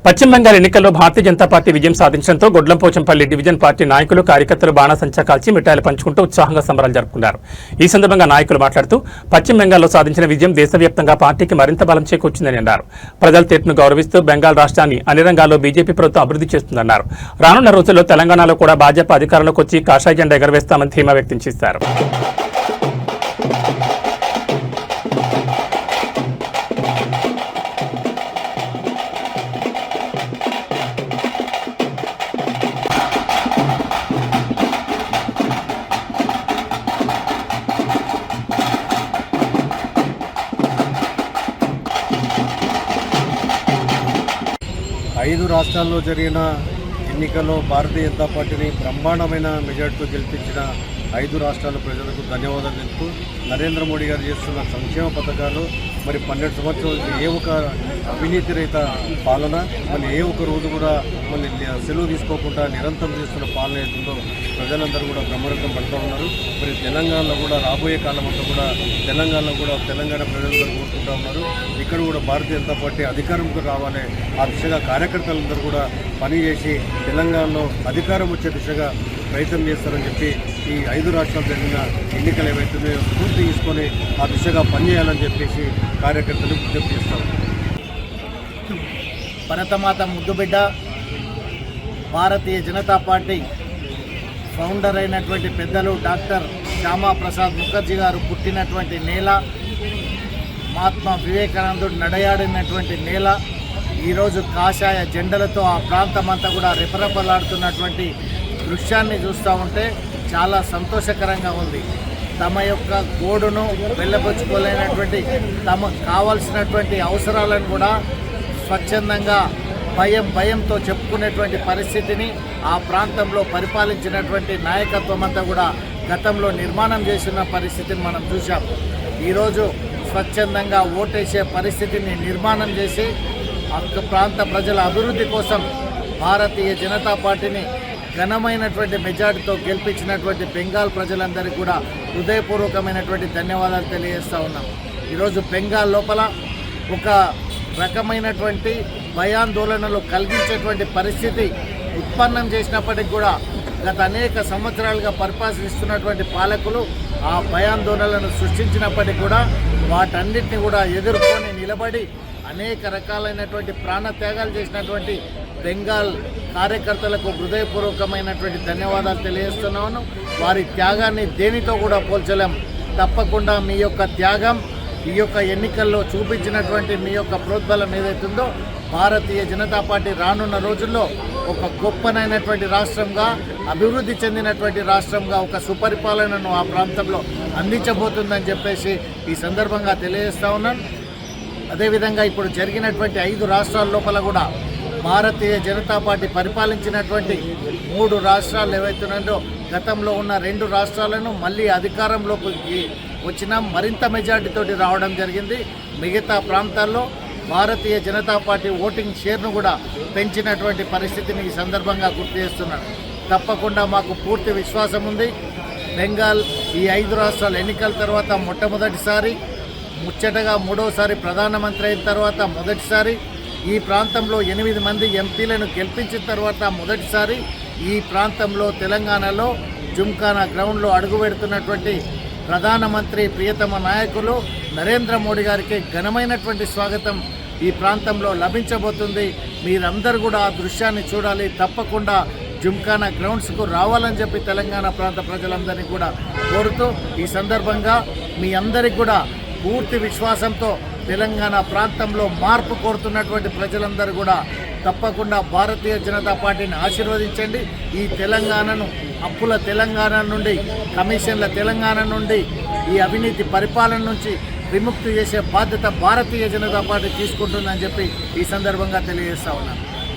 పశ్చిమ బెంగాల్ ఎన్నికల్లో భారతీయ జనతా పార్టీ విజయం సాధించడంతో గొడ్లంపోచంపల్లి డివిజన్ పార్టీ నాయకులు కార్యకర్తలు బాణాసంచా కాల్చి మిఠాయిలు పంచుకుంటూ ఉత్సాహంగా సంబరాలు జరుపుకున్నారు. ఈ సందర్భంగా నాయకులు మాట్లాడుతూ పశ్చిమ బెంగాల్లో సాధించిన విజయం దేశవ్యాప్తంగా పార్టీకి మరింత బలం చేకూర్చిందని అన్నారు. ప్రజల తీర్పును గౌరవిస్తూ బెంగాల్ రాష్ట్రాన్ని అన్ని రంగాల్లో బీజేపీ ప్రభుత్వం అభివృద్ధి చేస్తుందన్నారు. రానున్న రోజుల్లో తెలంగాణలో కూడా భాజపా అధికారంలోకి వచ్చి కాషాయ జెండా ఎగరవేస్తామని ధీమా వ్యక్తం చేశారు. 5 రాష్ట్రాల్లో జరిగిన ఎన్నికల్లో భారతీయ జనతా పార్టీని బ్రహ్మాండమైన మెజార్టీతో గెలిపించిన 5 రాష్ట్రాల ప్రజలకు ధన్యవాదాలు తెలుపుతూ నరేంద్ర మోడీ గారు చేస్తున్న సంక్షేమ పథకాలు మరి 12 సంవత్సరాలు ఏ ఒక అవినీతి రహిత పాలన మరి ఏ ఒక్క రోజు కూడా మళ్ళీ సెలవు తీసుకోకుండా నిరంతరం చేస్తున్న పాలన ఏదో ప్రజలందరూ కూడా బ్రహ్మరథం పడుతూ ఉన్నారు. మరి తెలంగాణలో కూడా రాబోయే కాలం అంతా కూడా తెలంగాణ ప్రజలందరూ కోరుకుంటూ ఉన్నారు. ఇక్కడ కూడా భారతీయ జనతా పార్టీ అధికారంలో రావాలి, ఆ దిశగా కార్యకర్తలందరూ కూడా పనిచేసి తెలంగాణలో అధికారం వచ్చే దిశగా ప్రయత్నం చేస్తారని చెప్పి ఈ 5 రాష్ట్రాలు జరిగిన ఎన్నికలు ఏవైతే పూర్తి తీసుకొని ఆ దిశగా పనిచేయాలని చెప్పేసి కార్యకర్తలు విజ్ఞప్తి చేస్తారు. భరతమాత ముద్దుబిడ్డ భారతీయ జనతా పార్టీ ఫౌండర్ అయినటువంటి పెద్దలు డాక్టర్ శ్యామాప్రసాద్ ముఖర్జీ గారు పుట్టినటువంటి నేల, మహాత్మా వివేకానందుడు నడయాడినటువంటి నేల, ఈరోజు కాషాయ జెండలతో ఆ ప్రాంతమంతా కూడా రెపరెపలాడుతున్నటువంటి దృశ్యాన్ని చూస్తూ ఉంటే చాలా సంతోషకరంగా ఉంది. తమ యొక్క గోడును వెళ్ళబుచ్చుకోలేనటువంటి తమకు కావాల్సినటువంటి అవసరాలను కూడా స్వచ్ఛందంగా భయంతో చెప్పుకునేటువంటి పరిస్థితిని ఆ ప్రాంతంలో పరిపాలించినటువంటి నాయకత్వం అంతా కూడా గతంలో నిర్మాణం చేసిన పరిస్థితిని మనం చూసాం. ఈరోజు స్వచ్ఛందంగా ఓటేసే పరిస్థితిని నిర్మాణం చేసి ఆ ప్రాంత ప్రజల అభివృద్ధి కోసం భారతీయ జనతా పార్టీని ఘనమైనటువంటి మెజార్టీతో గెలిపించినటువంటి బెంగాల్ ప్రజలందరికీ కూడా హృదయపూర్వకమైనటువంటి ధన్యవాదాలు తెలియజేస్తూ ఉన్నాం. ఈరోజు బెంగాల్ లోపల ఒక రకమైనటువంటి భయాందోళనలు కలిగించేటువంటి పరిస్థితి ఉత్పన్నం చేసినప్పటికీ కూడా గత అనేక సంవత్సరాలుగా పరిపాలిస్తున్నటువంటి పాలకులు ఆ భయాందోళనలను సృష్టించినప్పటికీ కూడా వాటన్నిటిని కూడా ఎదుర్కొని నిలబడి అనేక రకాలైనటువంటి ప్రాణత్యాగాలు చేసినటువంటి బెంగాల్ కార్యకర్తలకు హృదయపూర్వకమైనటువంటి ధన్యవాదాలు తెలియజేస్తున్నాను. వారి త్యాగాన్ని దేనితో కూడా పోల్చలేం. తప్పకుండా మీ యొక్క త్యాగం ఈ యొక్క ఎన్నికల్లో చూపించినటువంటి మీ యొక్క ప్రోద్బలం ఏదైతుందో భారతీయ జనతా పార్టీ రానున్న రోజుల్లో ఒక గొప్పనైనటువంటి రాష్ట్రంగా, అభివృద్ధి చెందినటువంటి రాష్ట్రంగా ఒక సుపరిపాలనను ఆ ప్రాంతంలో అందించబోతుందని చెప్పేసి ఈ సందర్భంగా తెలియజేస్తూ ఉన్నాను. అదేవిధంగా ఇప్పుడు జరిగినటువంటి 5 రాష్ట్రాల లోపల కూడా భారతీయ జనతా పార్టీ పరిపాలించినటువంటి 3 రాష్ట్రాలు ఏవైతున్నాయో గతంలో ఉన్న 2 రాష్ట్రాలను మళ్ళీ అధికారంలోకి వచ్చిన మరింత మెజార్టీతోటి రావడం జరిగింది. మిగతా ప్రాంతాల్లో భారతీయ జనతా పార్టీ ఓటింగ్ షేర్ను కూడా పెంచినటువంటి పరిస్థితిని ఈ సందర్భంగా గుర్తు చేస్తున్నాను. తప్పకుండా మాకు పూర్తి విశ్వాసం ఉంది. బెంగాల్ ఈ 5 రాష్ట్రాల ఎన్నికల తర్వాత మొట్టమొదటిసారి, ముచ్చటగా 3వసారి ప్రధానమంత్రి అయిన తర్వాత మొదటిసారి, ఈ ప్రాంతంలో 8 మంది ఎంపీలను గెలిపించిన తర్వాత మొదటిసారి ఈ ప్రాంతంలో తెలంగాణలో జుమ్ఖానా గ్రౌండ్లో అడుగుపెడుతున్నటువంటి ప్రధానమంత్రి ప్రియతమ నాయకులు నరేంద్ర మోడీ గారికి ఘనమైనటువంటి స్వాగతం ఈ ప్రాంతంలో లభించబోతుంది. మీరందరూ కూడా ఆ దృశ్యాన్ని చూడాలి. తప్పకుండా జుమ్ఖానా గ్రౌండ్స్కు రావాలని చెప్పి తెలంగాణ ప్రాంత ప్రజలందరినీ కూడా కోరుతూ ఈ సందర్భంగా మీ అందరికీ కూడా పూర్తి విశ్వాసంతో తెలంగాణ ప్రాంతంలో మార్పు కోరుతున్నటువంటి ప్రజలందరూ కూడా తప్పకుండా భారతీయ జనతా పార్టీని ఆశీర్వదించండి. ఈ తెలంగాణను అప్పుల తెలంగాణ నుండి, కమిషన్ల తెలంగాణ నుండి, ఈ అవినీతి పరిపాలన నుంచి విముక్తి చేసే బాధ్యత భారతీయ జనతా పార్టీ తీసుకుంటుందని చెప్పి ఈ సందర్భంగా తెలియజేస్తా ఉన్నాను.